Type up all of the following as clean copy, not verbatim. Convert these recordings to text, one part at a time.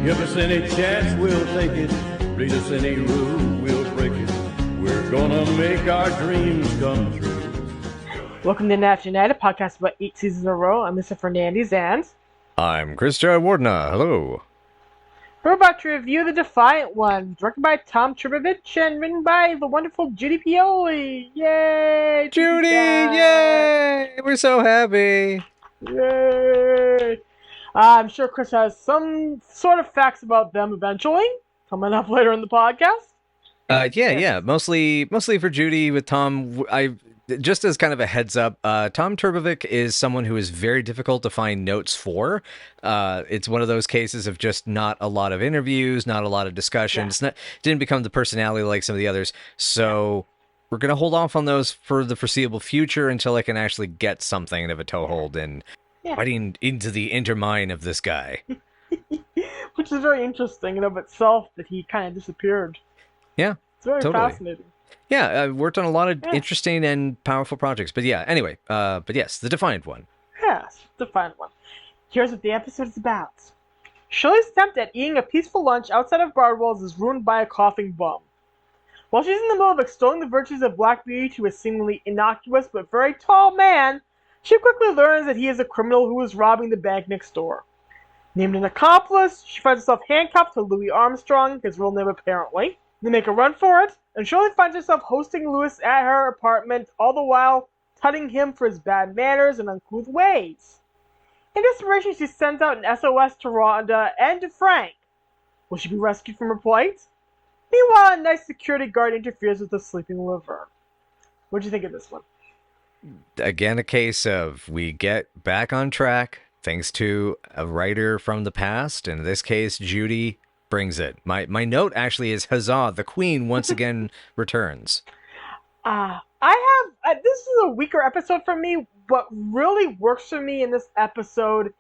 Give us any chance, we'll take it. Read us any rule, we'll break it. We're gonna make our dreams come true. Welcome to National United, podcast about 8 seasons in a row. I'm Mr. Fernandez, and I'm Chris Wardner. Hello. we're about to review the Defiant one, directed by Tom Trbojevic and written by the wonderful Judy Pioli. Yay! Judy! Yay! We're so happy. Yay! I'm sure Chris has some sort of facts about them eventually, coming up later in the podcast. Yeah. Mostly for Judy with Tom. Just as kind of a heads up, Tom Trbojevic is someone who is very difficult to find notes for. It's one of those cases of just not a lot of interviews, not a lot of discussions. Didn't become the personality like some of the others. So we're going to hold off on those for the foreseeable future until I can actually get something of a toehold in fighting into the inner mind of this guy. Which is very interesting in of itself that he kind of disappeared. Yeah, it's very fascinating. Yeah, I worked on a lot of interesting and powerful projects. But yeah, anyway, but yes, the Defiant one. Yes, the Defiant one. Here's what the episode is about. Shirley's attempt at eating a peaceful lunch outside of Bardwell's is ruined by a coughing bum. While she's in the middle of extolling the virtues of Black Beauty to a seemingly innocuous but very tall man, she quickly learns that he is a criminal who is robbing the bank next door. Named an accomplice, she finds herself handcuffed to Louis Armstrong, his real name apparently. They make a run for it, and Shirley finds herself hosting Louis at her apartment, all the while tutting him for his bad manners and uncouth ways. In desperation, she sends out an SOS to Rhonda and to Frank. Will she be rescued from her plight? Meanwhile, a nice security guard interferes with the sleeping Laverne. What'd you think of this one? Again, a case of we get back on track thanks to a writer from the past. In this case, Judy brings it. My note actually is, huzzah, the queen once again returns. I have, this is a weaker episode for me. What really works for me in this episode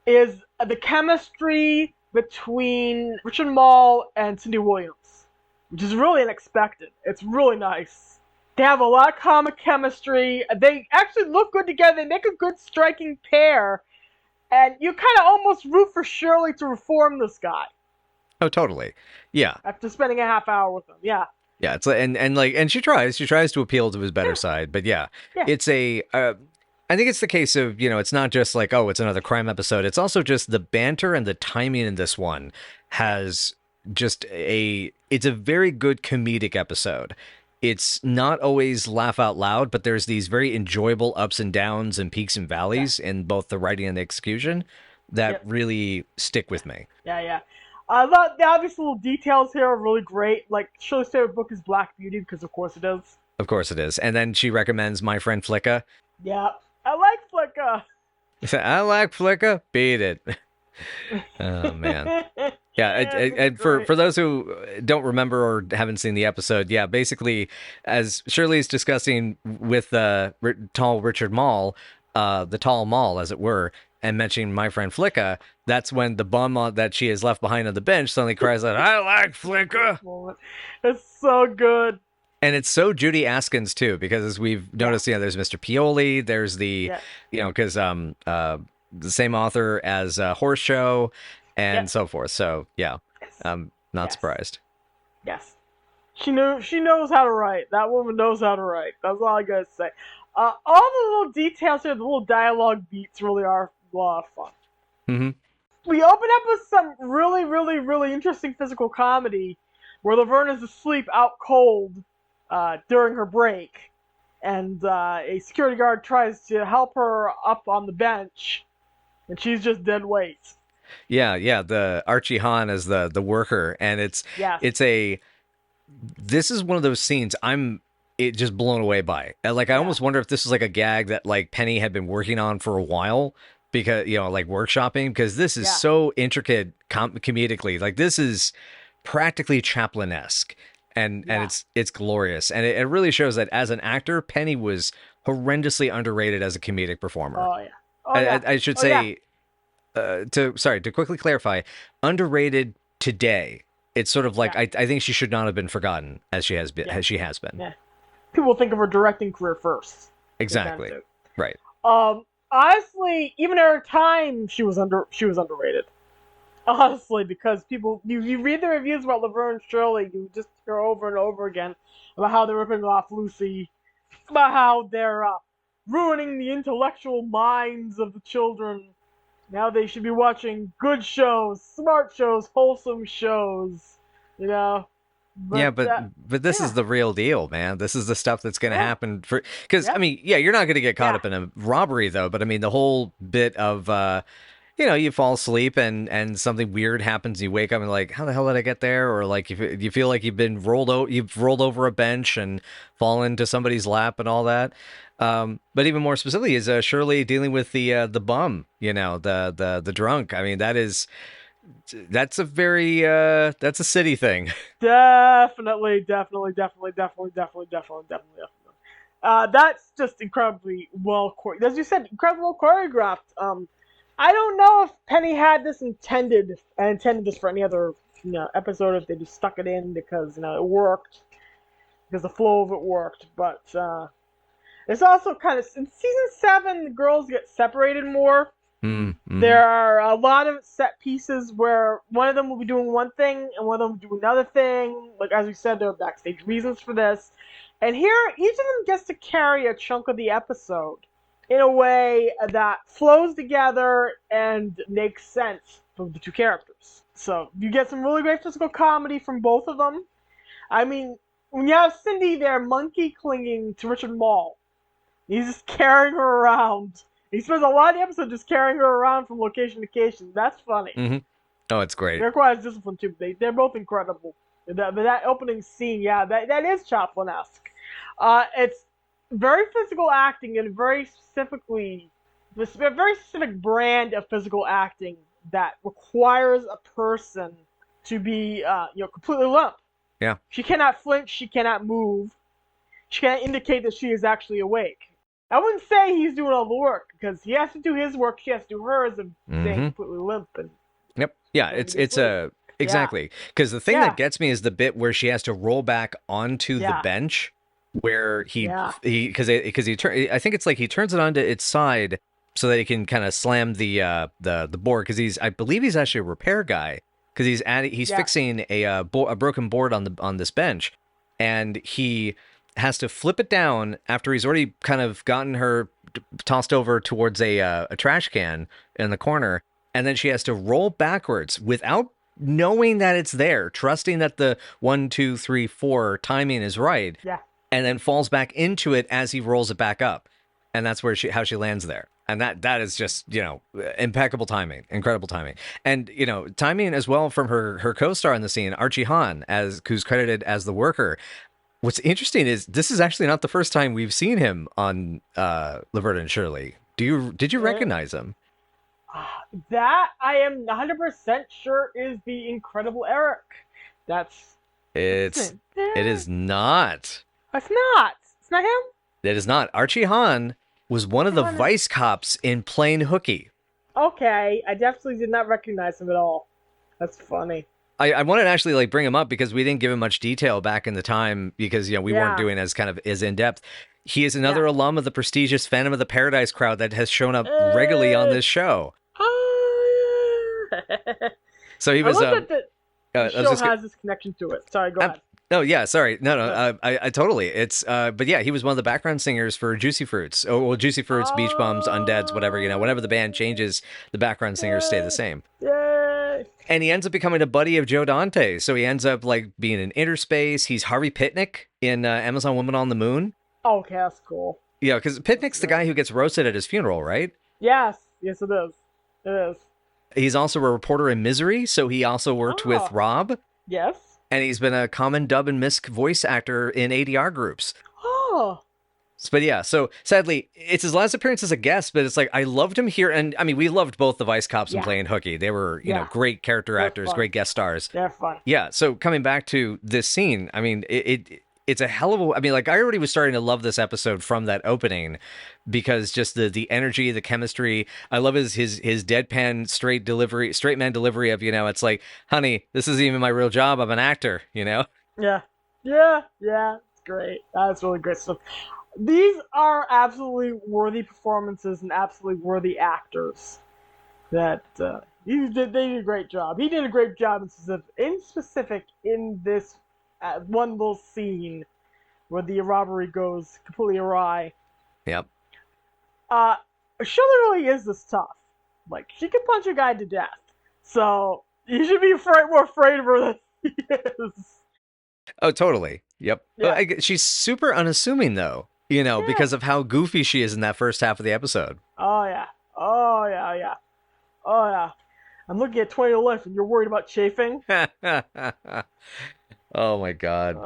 is the chemistry between Richard Moll and Cindy Williams, which is really unexpected. It's really nice. They have a lot of comic chemistry. They actually look good together. They make a good striking pair. And you kind of almost root for Shirley to reform this guy. Oh, totally. Yeah. After spending a half hour with him. Yeah. Yeah, it's like, and she tries to appeal to his better side, but it's I think it's the case of, it's not just like, oh, it's another crime episode. It's also just the banter and the timing in this one has just it's a very good comedic episode. It's not always laugh out loud, but there's these very enjoyable ups and downs and peaks and valleys in both the writing and the execution that really stick with me. Yeah. I thought the obvious little details here are really great. Like, Shirley's favorite book is Black Beauty, because of course it is. Of course it is. And then she recommends My Friend Flicka. Yeah. I like Flicka. I like Flicka. Beat it. Oh, man. Yeah, and for those who don't remember or haven't seen the episode, basically, as Shirley's discussing with tall Richard Moll, the tall Moll, as it were, and mentioning My Friend Flicka, that's when the bum that she has left behind on the bench suddenly cries out, I like Flicka! It's so good. And it's so Judy Askins, too, because as we've noticed, there's Mr. Pioli, there's the, because the same author as Horse Show, and so forth. So, I'm not surprised. Yes. She knows how to write. That woman knows how to write. That's all I gotta say. All the little details here, the little dialogue beats really are a lot of fun. Mm-hmm. We open up with some really, really, really interesting physical comedy where Laverne is asleep out cold during her break. And a security guard tries to help her up on the bench, and she's just dead weight. Yeah, the Archie Hahn as the worker, and this is one of those scenes it just blown away by. Like, I almost wonder if this is like a gag that like Penny had been working on for a while, because like workshopping, because this is so intricate comedically. Like, this is practically Chaplin-esque, and it's glorious, and it really shows that as an actor, Penny was horrendously underrated as a comedic performer. I should say. To quickly clarify, underrated today. It's sort of like I think she should not have been forgotten as she has been. Yeah. People think of her directing career first. Exactly. Right. Honestly, even at her time, she was underrated. Honestly, because people, you read the reviews about Laverne and Shirley, you just hear over and over again about how they're ripping off Lucy, about how they're ruining the intellectual minds of the children. Now they should be watching good shows, smart shows, wholesome shows, you know. Yeah, But but this is yeah, the real deal, man. This is the stuff that's going to yeah, happen for because I yeah, mean, yeah, you're not going to get caught yeah. up in a robbery though, but I mean the whole bit of you fall asleep and something weird happens, you wake up and like, how the hell did I get there? Or like you feel like you've rolled over a bench and fallen into somebody's lap and all that. But even more specifically is Shirley dealing with the bum, the drunk. I mean, that's a very that's a city thing. Definitely, definitely, definitely, definitely, definitely, definitely, definitely, definitely. That's just incredibly well choreographed. As you said, incredibly well choreographed. I don't know if Penny had this intended this for any other episode, if they just stuck it in because it worked, because the flow of it worked. But it's also kind of in season 7, the girls get separated more. Mm-hmm. There are a lot of set pieces where one of them will be doing one thing and one of them will do another thing. Like, as we said, there are backstage reasons for this. And here, each of them gets to carry a chunk of the episode in a way that flows together and makes sense for the two characters. So you get some really great physical comedy from both of them. I mean, when you have Cindy there monkey clinging to Richard Moll, he's just carrying her around. He spends a lot of the episode just carrying her around from location to location. That's funny. Mm-hmm. Oh, it's great. It requires discipline too. They're both incredible. That opening scene, yeah, that is Chaplin-esque. It's very physical acting and a very specific brand of physical acting that requires a person to be completely limp. Yeah. She cannot flinch. She cannot move. She cannot indicate that she is actually awake. I wouldn't say he's doing all the work, because he has to do his work, she has to do hers, and staying completely limp. And yep. Yeah, it's exactly. Because the thing that gets me is the bit where she has to roll back onto the bench, where I think it's like he turns it onto its side so that he can kind of slam the board, because I believe he's actually a repair guy, because he's fixing a broken board on this bench, and he has to flip it down after he's already kind of gotten her tossed over towards a trash can in the corner, and then she has to roll backwards without knowing that it's there, trusting that the 1, 2, 3, 4 timing is right, and then falls back into it as he rolls it back up, and that's how she lands there. And that is just impeccable timing, incredible timing, and timing as well from her co-star in the scene, Archie Hahn, who's credited as the worker. What's interesting is this is actually not the first time we've seen him on Laverne and Shirley. Did you recognize him? That I am 100% sure is the Incredible Eric. It is not. It's not. It's not him. It is not. Archie Hahn was one of the vice cops in Plain Hooky. Okay, I definitely did not recognize him at all. That's funny. I wanted to actually bring him up because we didn't give him much detail back in the time, because we weren't doing as in depth. He is another alum of the prestigious Phantom of the Paradise crowd that has shown up regularly on this show. So he was. I love that the show has this connection to it. Sorry, go ahead. No, yeah, sorry. No, I totally. It's, but yeah, he was one of the background singers for Juicy Fruits. Oh, well, Juicy Fruits, Beach Bums, Undeads, whatever, whenever the band changes, the background singers stay the same. Yay! And he ends up becoming a buddy of Joe Dante. So he ends up being in Interspace. He's Harvey Pitnick in Amazon Woman on the Moon. Oh, okay, that's cool. Yeah, because Pitnick's the guy who gets roasted at his funeral, right? Yes, it is. It is. He's also a reporter in Misery, so he also worked with Rob. Yes. And he's been a common dub and misc voice actor in ADR groups. Oh. But yeah, so sadly, it's his last appearance as a guest, but it's I loved him here. And I mean, we loved both the Vice Cops in Playing Hooky. They were, great character actors, great guest stars. They're fun. Yeah, so coming back to this scene, I mean, it's a hell of a... I mean, I already was starting to love this episode from that opening, because just the energy, the chemistry. I love his deadpan straight man delivery of, it's honey, this isn't even my real job. I'm an actor, Yeah. It's great. That's really great stuff. These are absolutely worthy performances and absolutely worthy actors that, They did a great job. He did a great job in specific in this one little scene where the robbery goes completely awry. Yep. Shirley really is this tough. Like, she can punch a guy to death. So, you should be more afraid of her than he is. Oh, totally. Yep. Yeah. She's super unassuming, though, because of how goofy she is in that first half of the episode. Oh, yeah. Oh, yeah. I'm looking at 20 to life and you're worried about chafing? Oh, my God.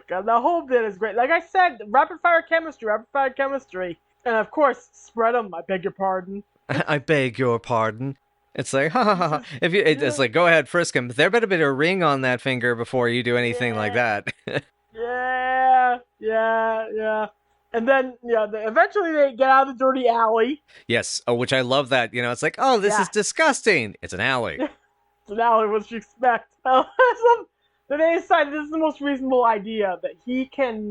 God, the whole bit is great. Like I said, rapid fire chemistry. And, of course, spread them, I beg your pardon. I beg your pardon. It's like, ha ha ha. It's like, go ahead, frisk him. There better be a ring on that finger before you do anything like that. Yeah. And then, eventually they get out of the dirty alley. Yes. Oh, which I love that. It's like, oh, this is disgusting. It's an alley. It's an alley, what you expect. Then they decided this is the most reasonable idea, that he can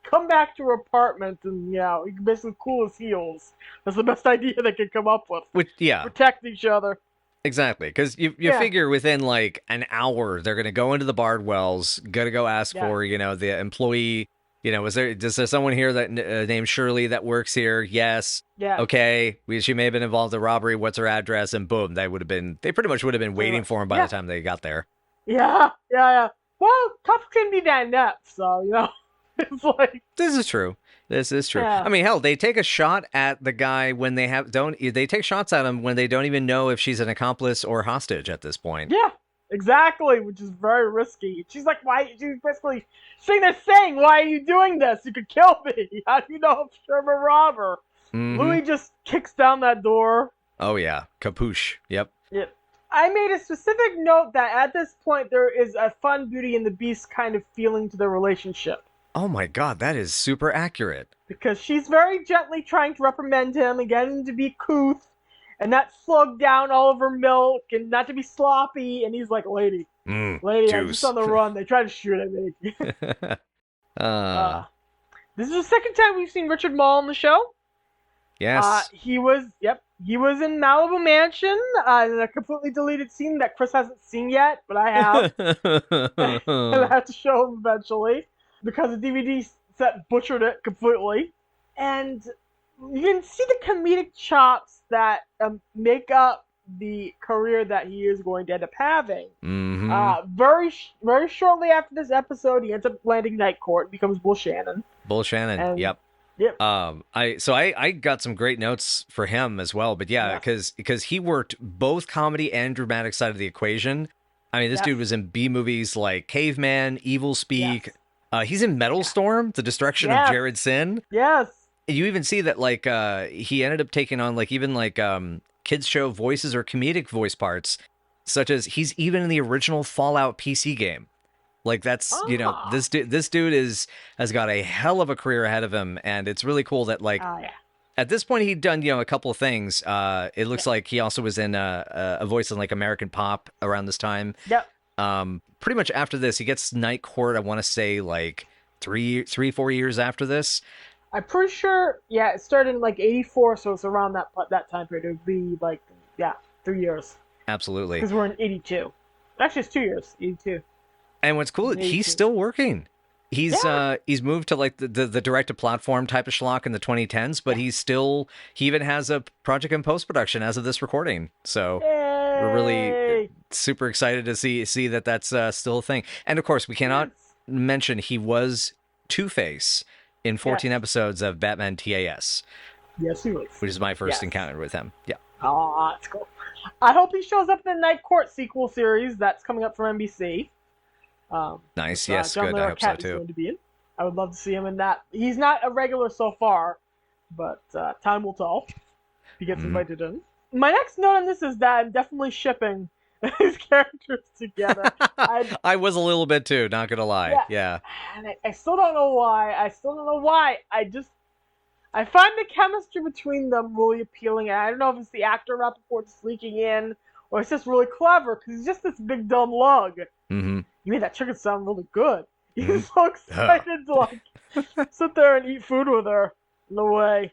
come back to her apartment and, he can basically cool his heels. That's the best idea they could come up with. Protect each other. Exactly, because you figure within like an hour they're going to go into the Bardwells, going to go ask for the employee. Is there someone here that named Shirley that works here? Yes. Yeah. Okay. She may have been involved in the robbery. What's her address? And boom, they pretty much would have been waiting for him by the time they got there. Yeah. Well, cops can be that inept, so it's like this is true. Yeah. I mean, hell, they take a shot at the guy when they take shots at him when they don't even know if she's an accomplice or hostage at this point. Yeah, exactly, which is very risky. She's like, she's basically saying, why are you doing this? You could kill me. How do you know if I'm a robber? Mm-hmm. Louis just kicks down that door. Oh, yeah. Capuche. Yep. I made a specific note that at this point there is a fun Beauty and the Beast kind of feeling to their relationship. Oh my God, that is super accurate. Because she's very gently trying to reprimand him and get him to be couth and not slug down all of her milk and not to be sloppy. And he's like, lady, I'm just on the run. They try to shoot at me. This is the second time we've seen Richard Moll on the show. Yes. He was in Malibu Mansion in a completely deleted scene that Chris hasn't seen yet, but I have. And I have to show him eventually, because the DVD set butchered it completely. And you can see the comedic chops that make up the career that he is going to end up having. Mm-hmm. Very shortly after this episode, he ends up landing Night Court, becomes Bull Shannon. Yep. I got some great notes for him as well, but because he worked both comedy and dramatic side of the equation. I mean, this dude was in B movies like Caveman, Evil Speak. Yes. He's in Metal Storm, The Destruction of Jared Sin. Yes. You even see that he ended up taking on kids show voices or comedic voice parts, such as he's even in the original Fallout PC game. Like that's this dude has got a hell of a career ahead of him, and it's really cool that at this point he'd done a couple of things. It looks like he also was in a voice in like American Pop around this time. Yep. Pretty much after this, he gets Night Court. I want to say like 4 years after this. I'm pretty sure. Yeah, it started in like '84, so it's around that time period. It would be like 3 years. Absolutely. Because we're in '82. Actually, it's 2 years. '82. And what's cool, he's still working. He's moved to like the direct to platform type of schlock in the 2010s, but he even has a project in post production as of this recording. So we're really super excited to see that that's still a thing. And of course, we cannot mention he was Two-Face in 14 episodes of Batman TAS. Yes, he was. Which is my first encounter with him. Yeah. Oh, that's cool. I hope he shows up in the Night Court sequel series that's coming up from NBC. Nice, yes, good. I hope so too. I would love to see him in that. He's not a regular so far, but time will tell if he gets invited in. My next note on this is that I'm definitely shipping these characters together. I was a little bit too, not gonna lie. Yeah. And I still don't know why. I find the chemistry between them really appealing, and I don't know if it's the actor Rappaport just leaking in, or it's just really clever, because he's just this big dumb lug. Mm-hmm. You made that chicken sound really good. He's so excited to sit there and eat food with her in a way.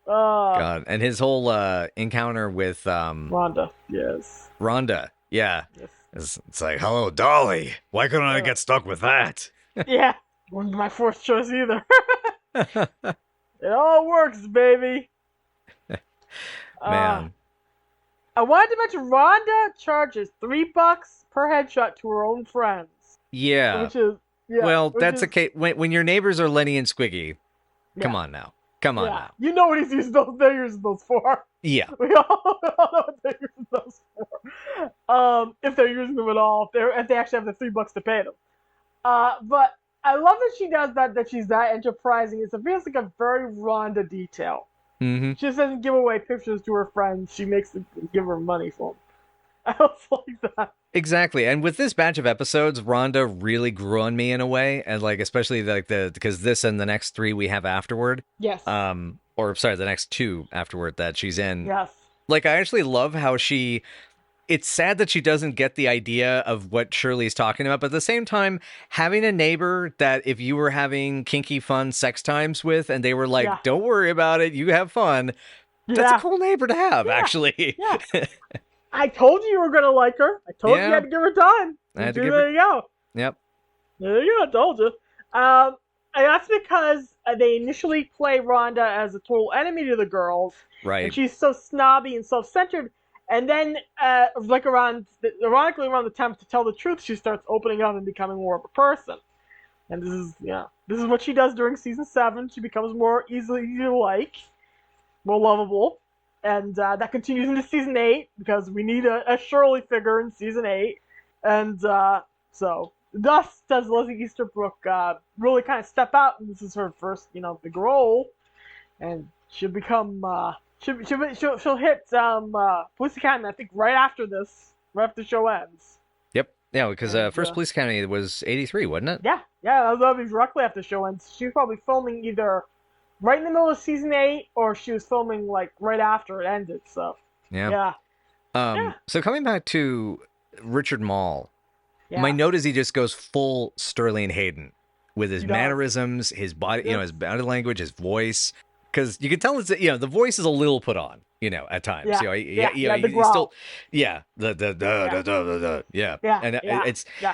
God, and his whole encounter with Rhonda. Yes. Rhonda. Yeah. Yes. It's like, hello, Dolly. Why couldn't I get stuck with that? Yeah. Wasn't my fourth choice either. It all works, baby. Man. I wanted to mention Rhonda charges $3 per headshot to her own friends. Yeah. Which is That's a case when your neighbors are Lenny and Squiggy. Come on now. Come on now. You know what he's using those. They're using those for. Yeah. We all know what they're using those for. If they're using them at all, if they actually have the $3 to pay them. But I love that she does that. That she's that enterprising. It feels like a very Rhonda detail. Mm-hmm. She just doesn't give away pictures to her friends. She makes them give her money for them. I was like that. Exactly. And with this batch of episodes, Rhonda really grew on me in a way. And like, especially like because this and the next 3 we have afterward. Yes. Or sorry, the next 2 afterward that she's in. Yes. Like, I actually love how it's sad that she doesn't get the idea of what Shirley's talking about, but at the same time, having a neighbor that if you were having kinky fun sex times with and they were like, don't worry about it, you have fun. That's a cool neighbor to have, actually. Yeah. I told you were going to like her. I told you you had to give her time. There you go. Yep. There you go. I told you. And that's because they initially play Rhonda as a total enemy to the girls. Right. And she's so snobby and self-centered. And then, ironically around the time to tell the truth, she starts opening up and becoming more of a person. And this is what she does during season 7. She becomes more easy to like, more lovable. And that continues into season 8 because we need a Shirley figure in season 8. And so thus does Leslie Easterbrook really kind of step out, and this is her first, big role. And she'll become she'll hit Police Academy, I think, right after the show ends. Yep. Yeah, because first Police Academy was 83, wasn't it? Yeah. That'll be directly after the show ends. She was probably filming either right in the middle of season 8, or she was filming like right after it ended. So yeah. So coming back to Richard Moll, my note is he just goes full Sterling Hayden with his mannerisms, his body, his body language, his voice, because you can tell it's the voice is a little put on, at times. The growl.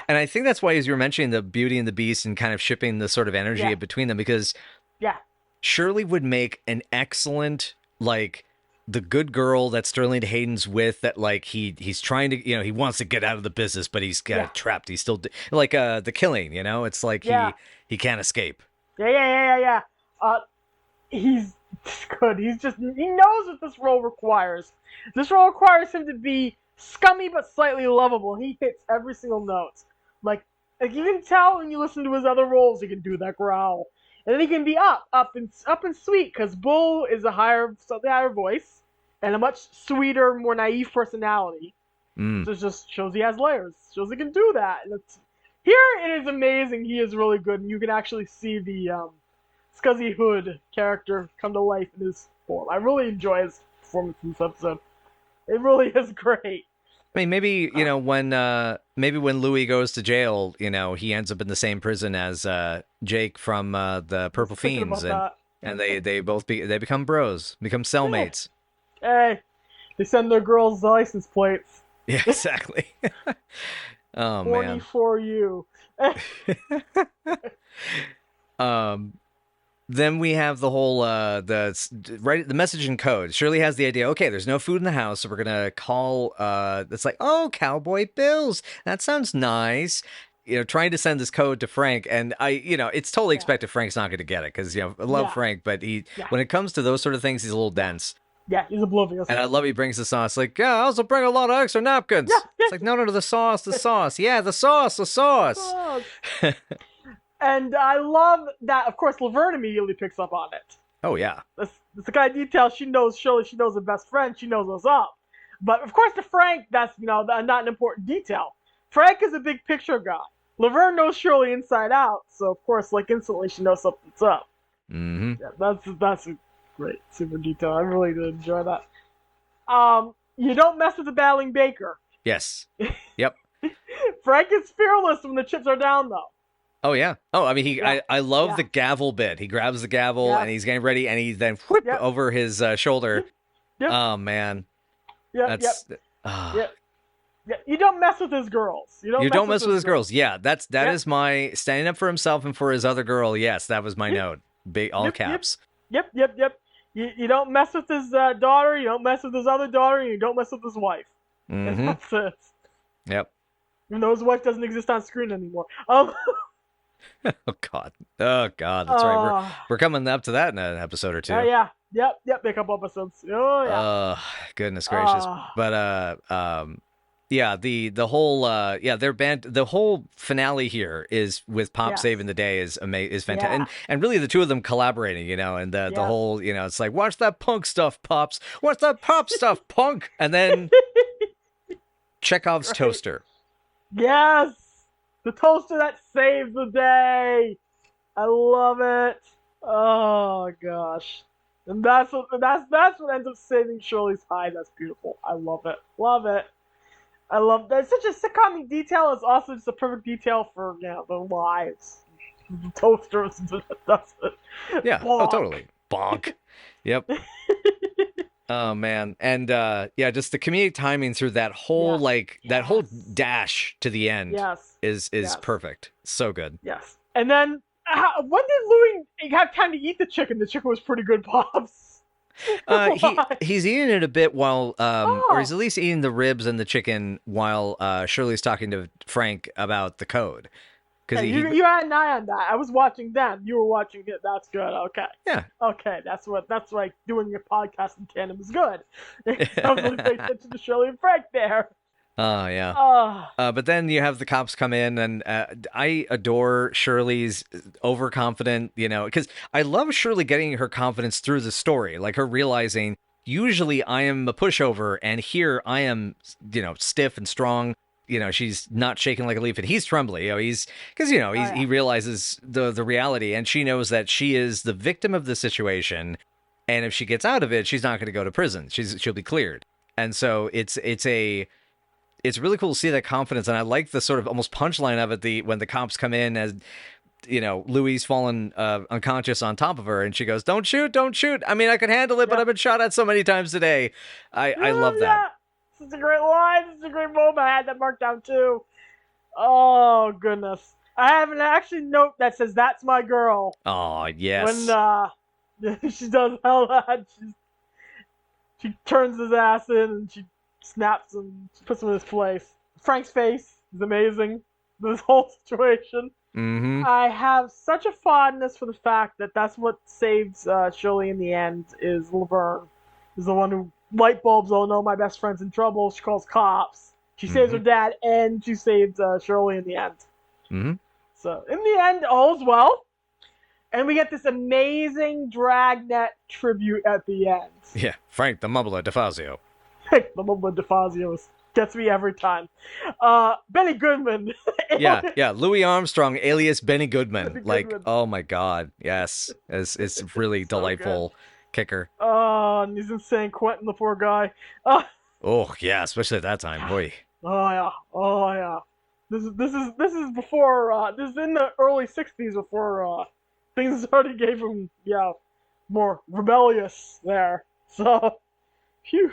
And I think that's why, as you were mentioning the Beauty and the Beast and kind of shipping the sort of energy between them, because Shirley would make an excellent, like, the good girl that Sterling Hayden's with, that, like, he's trying to, he wants to get out of the business, but he's got trapped. He's still, like, The Killing, it's like he can't escape. Yeah. He's good. He knows what this role requires. This role requires him to be scummy but slightly lovable. He hits every single note. Like you can tell when you listen to his other roles, he can do that growl. And then he can be up and sweet, because Bull is slightly higher voice and a much sweeter, more naive personality. So it just shows he has layers. Shows he can do that. And here it is amazing. He is really good, and you can actually see the Scuzzy Hood character come to life in his form. I really enjoy his performance in this episode. It really is great. I mean, maybe, when Louis goes to jail, he ends up in the same prison as Jake from the Purple Fiends, and they both become bros, become cellmates. Hey, they send their girls license plates. Yeah, exactly. Oh, Horny man. for you. Then we have the whole the message in code. Shirley has the idea. Okay, there's no food in the house, so we're gonna call. It's like, oh, Cowboy Bills. That sounds nice. Trying to send this code to Frank, and it's totally expected Frank's not going to get it, because I love Frank, but when it comes to those sort of things, he's a little dense. Yeah, he's oblivious. And I love he brings the sauce. Like, I also bring a lot of extra napkins. Yeah. It's like, no, the sauce. Yeah, the sauce. And I love that, of course, Laverne immediately picks up on it. Oh, yeah. That's the kind of detail she knows. Shirley, she knows her best friend. She knows what's up. But, of course, to Frank, that's, not an important detail. Frank is a big picture guy. Laverne knows Shirley inside out. So, of course, instantly she knows something's up. Mm-hmm. Yeah, that's a great super detail. I really did enjoy that. You don't mess with the battling baker. Yes. Yep. Frank is fearless when the chips are down, though. Oh yeah. Oh, I mean, I love Yeah. the gavel bit. He grabs the gavel Yeah. and he's getting ready, and he then whoop Yep. over his shoulder. Yep. Oh man, that's Yeah. You don't mess with his girls. You don't mess with his girls. Yeah, that is my standing up for himself and for his other girl. Yes, that was my note. Big all caps. Yep. You don't mess with his daughter. You don't mess with his other daughter. And you don't mess with his wife. Mm-hmm. That's it. Yep. Even though his wife doesn't exist on screen anymore. Oh God, that's right. We're coming up to that in an episode or two. Yeah. Yep. A couple episodes. Oh yeah. Goodness gracious. But yeah, the whole their band, the whole finale here is with Pop saving the day is fantastic, and really the two of them collaborating, and the whole, it's like, watch that punk stuff, Pops, watch that pop stuff, punk, and then Chekhov's toaster. Yes, the toaster that saves the day. I love it. Oh gosh, and that's what ends up saving Shirley's hide. That's beautiful. I love it. I love that. It's such a sitcom detail. It's also just a perfect detail for their lives. The toasters. That's it. Yeah. Bonk. Oh, totally. Bonk. Yep. Oh man, and just the comedic timing through that whole that whole dash to the end. Is perfect. So good. Yes. And then when did Louis have time to eat the chicken? The chicken was pretty good, Pops. He's eating it a bit while, or he's at least eating the ribs and the chicken while Shirley's talking to Frank about the code. Because you had an eye on that. I was watching them. You were watching it. That's good. Okay. Yeah. Okay. That's like doing your podcast in tandem is good. I was really paying attention to Shirley and Frank there. Oh yeah. But then you have the cops come in, and I adore Shirley's overconfident, because I love Shirley getting her confidence through the story, like her realizing usually I am a pushover, and here I am, stiff and strong. She's not shaking like a leaf, and he's trembling. He realizes the reality, and she knows that she is the victim of the situation, and if she gets out of it, she's not going to go to prison. She'll be cleared, and so it's really cool to see that confidence, and I like the sort of almost punchline of it. When the cops come in, as Louis fallen unconscious on top of her, and she goes, "Don't shoot, don't shoot. I mean, I can handle it, but I've been shot at so many times today." I love that. This is a great line. This is a great moment. I had that marked down too. Oh goodness, I have an actually note that says, "That's my girl." Oh yes. When she does all that, she turns his ass in and she snaps him, puts him in his place. Frank's face is amazing. This whole situation. Mm-hmm. I have such a fondness for the fact that that's what saves Shirley in the end. Is Laverne is the one who light bulbs. Oh no, my best friend's in trouble. She calls cops. She saves her dad, and she saves Shirley in the end. Mm-hmm. So in the end, all's well, and we get this amazing Dragnet tribute at the end. Yeah, Frank the Mumbler DeFazio. The Mumbler DeFazio gets me every time. Benny Goodman. yeah. Louis Armstrong, alias Benny Goodman. Oh my God, yes, it's really so delightful. Good. Kicker. Oh, and he's in San Quentin, the poor guy. Oh yeah, especially at that time, boy. Oh yeah. This is before. This is in the early '60s before things already gave him more rebellious there. So, phew.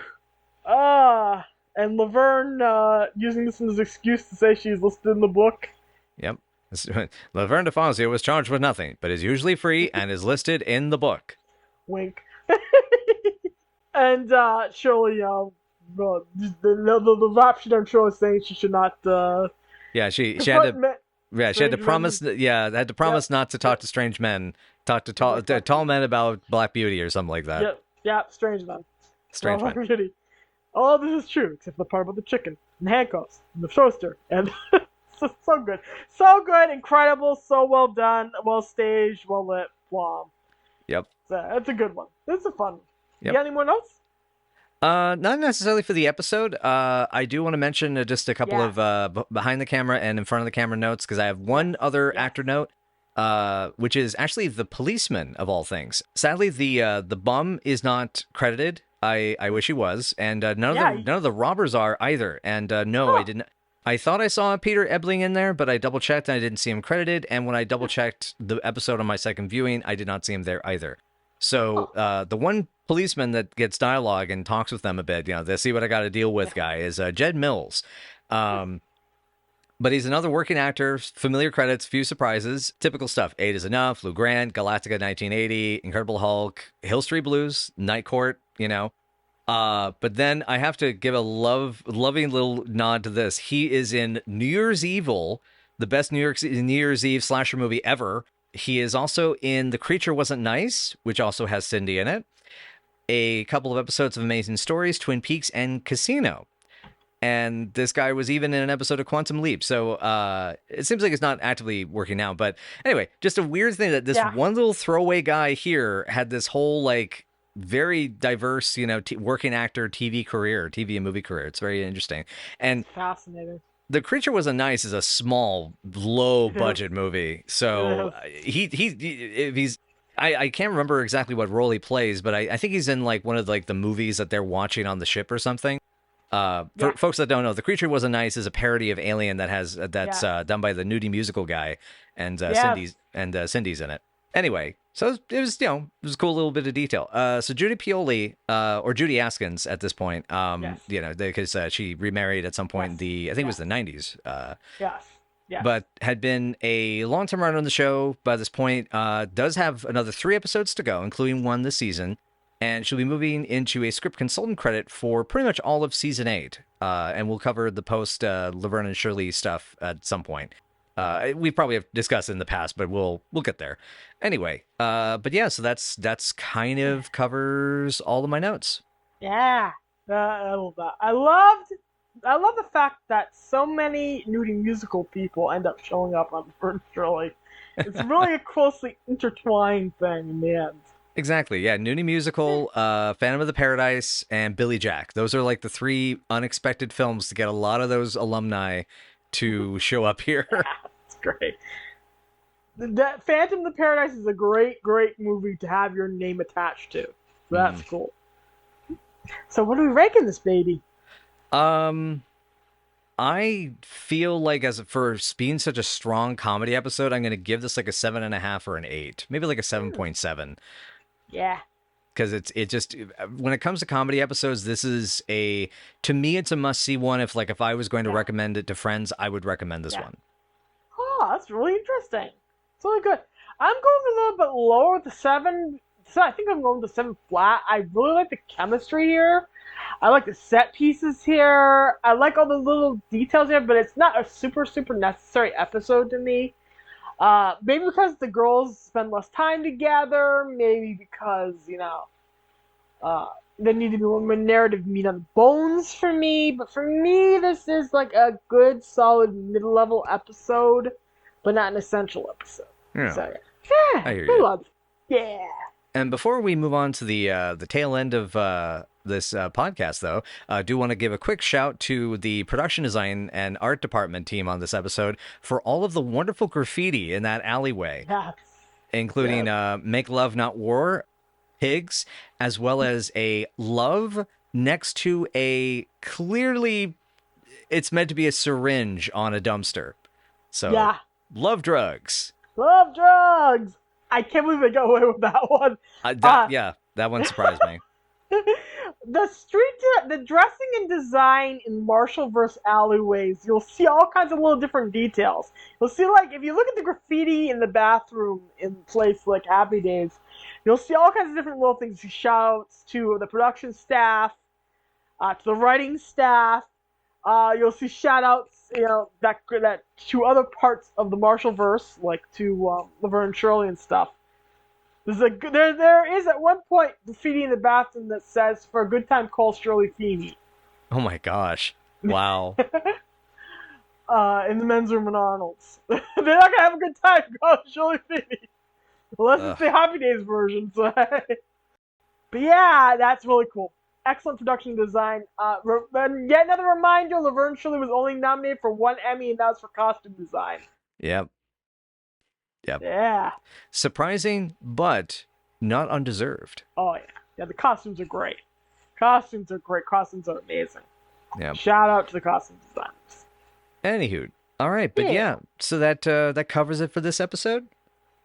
And Laverne using this as an excuse to say she's listed in the book. Yep. Laverne DeFazio was charged with nothing, but is usually free and is listed in the book. Wink. And Shirley, the rap sheet on Shirley saying she should not. She had to promise. Had to promise not to talk to strange men. Talk to tall men about Black Beauty or something like that. Yep, strange men. Strange men. Beauty. All this is true, except for the part about the chicken and handcuffs and the toaster. And so good. So good, incredible, so well done, well staged, well lit, blah. Yep. So, it's a good one. It's a fun one. Yep. You got any more notes? Not necessarily for the episode. I do want to mention just a couple of behind the camera and in front of the camera notes, because I have one other actor note, which is actually the policeman of all things. Sadly, the bum is not credited. I wish he was, and none of the robbers are either. And I did not. I thought I saw Peter Ebling in there, but I double checked and I didn't see him credited. And when I double checked the episode on my second viewing, I did not see him there either. So the one policeman that gets dialogue and talks with them a bit, they see what I got to deal with guy is Jed Mills. But he's another working actor, familiar credits, few surprises, typical stuff. 8 is Enough, Lou Grant, Galactica 1980, Incredible Hulk, Hill Street Blues, Night Court, But then I have to give a loving little nod to this. He is in New Year's Evil, the best New Year's Eve slasher movie ever. He is also in The Creature Wasn't Nice, which also has Cindy in it. A couple of episodes of Amazing Stories, Twin Peaks, and Casino. And this guy was even in an episode of Quantum Leap. So it seems like it's not actively working now. But anyway, just a weird thing that this one little throwaway guy here had this whole very diverse, working actor TV and movie career. It's very interesting. And fascinating. The Creature Wasn't Nice is a small, low budget movie. So I can't remember exactly what role he plays, but I think he's in one of the movies that they're watching on the ship or something. For folks that don't know, The Creature Wasn't Nice is a parody of Alien that's done by the Nudie Musical guy, and Cindy's in it. Anyway, so it was it was a cool little bit of detail. So Judy Pioli or Judy Askins at this point, because she remarried at some point in I think it was the 90s. Yes. But had been a long-term runner on the show by this point. Does have another 3 episodes to go, including one this season. And she'll be moving into a script consultant credit for pretty much all of season 8. And we'll cover the post Laverne and Shirley stuff at some point. We probably have discussed it in the past, but we'll get there. Anyway, but yeah, so that's kind of covers all of my notes. Yeah, I love that. I love the fact that so many nudie musical people end up showing up on Laverne and Shirley. It's really a closely intertwined thing in the end. Exactly, yeah. Nudie Musical, Phantom of the Paradise, and Billy Jack. Those are the 3 unexpected films to get a lot of those alumni to show up here. Yeah, it's great. That Phantom of the Paradise is a great, great movie to have your name attached to. So that's cool. So what are we ranking this baby? I feel like for being such a strong comedy episode, I'm going to give this a 7.5 or an 8. Maybe a 7.7. Yeah. Because it just, when it comes to comedy episodes, this is to me, it's a must-see one. If I was going to recommend it to friends, I would recommend this one. Oh, that's really interesting. It's really good. I'm going a little bit lower with the 7. So I think I'm going to 7 flat. I really like the chemistry here. I like the set pieces here. I like all the little details here, but it's not a super, super necessary episode to me. Maybe because the girls spend less time together. Maybe because, there need to be more narrative meat on the bones for me. But for me, this is a good, solid, mid-level episode, but not an essential episode. Yeah. So, I hear you. Yeah. And before we move on to the tail end of this podcast, though, I do want to give a quick shout to the production design and art department team on this episode for all of the wonderful graffiti in that alleyway, including Make Love Not War, pigs, as well as a love next to a clearly it's meant to be a syringe on a dumpster. So, love drugs. Love drugs. I can't believe they got away with that one. That one surprised me. The dressing and design in Marshallverse alleyways, you'll see all kinds of little different details. You'll see, if you look at the graffiti in the bathroom in place like Happy Days, you'll see all kinds of different little things. Shout-outs to the production staff, to the writing staff. You'll see shout-outs, that to other parts of the Marshallverse, like to Laverne and Shirley and stuff. There is at one point graffiti in the bathroom that says, "For a good time, call Shirley Feeney." Oh my gosh! Wow. In the men's room in Arnold's, they're not gonna have a good time. Call Shirley Feeney, unless it's the Happy Days version. So. But yeah, that's really cool. Excellent production design. And yet another reminder: Laverne and Shirley was only nominated for 1 Emmy, and that was for costume design. Yep. Yeah. Surprising, but not undeserved. Oh, yeah. Yeah, the costumes are great. Costumes are amazing. Yeah. Shout out to the costume designers. Anywho, all right, but yeah, so that covers it for this episode.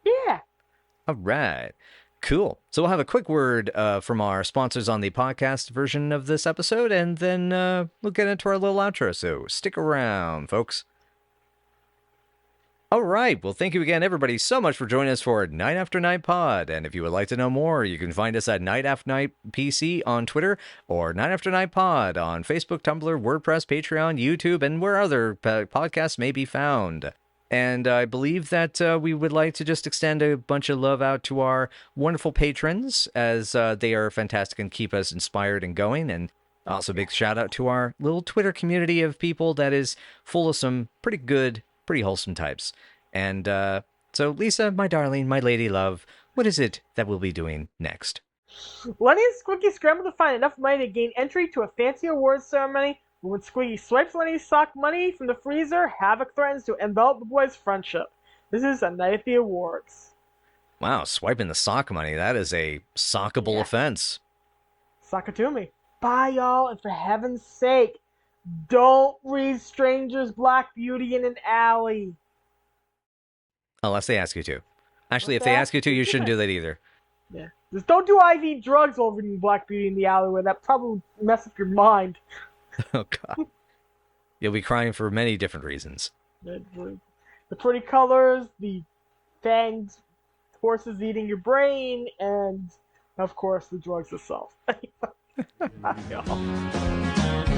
Yeah. All right, cool. So we'll have a quick word from our sponsors on the podcast version of this episode, and then we'll get into our little outro. So stick around, folks. All right. Well, thank you again, everybody, so much for joining us for Night After Night Pod. And if you would like to know more, you can find us at Night After Night PC on Twitter or Night After Night Pod on Facebook, Tumblr, WordPress, Patreon, YouTube, and where other podcasts may be found. And I believe that we would like to just extend a bunch of love out to our wonderful patrons, as they are fantastic and keep us inspired and going. And also a big shout out to our little Twitter community of people that is full of some pretty good, pretty wholesome types. And so, Lisa, my darling, my lady love, what is it that we'll be doing next? Lenny and Squeaky scramble to find enough money to gain entry to a fancy awards ceremony. But when Squeaky swipes Lenny's sock money from the freezer, Havoc threatens to envelop the boys' friendship. This is a night at the awards. Wow, swiping the sock money, that is a sockable offense. Sock it to me. Bye, y'all, and for heaven's sake, don't read Stranger's Black Beauty in an alley. Unless they ask you to. Actually, if they ask you to, you shouldn't do that either. Yeah. Just don't do IV drugs while reading Black Beauty in the alleyway. That probably would mess up your mind. Oh, God. You'll be crying for many different reasons. The pretty colors, the fanged horses eating your brain, and, of course, the drugs itself. Bye, y'all.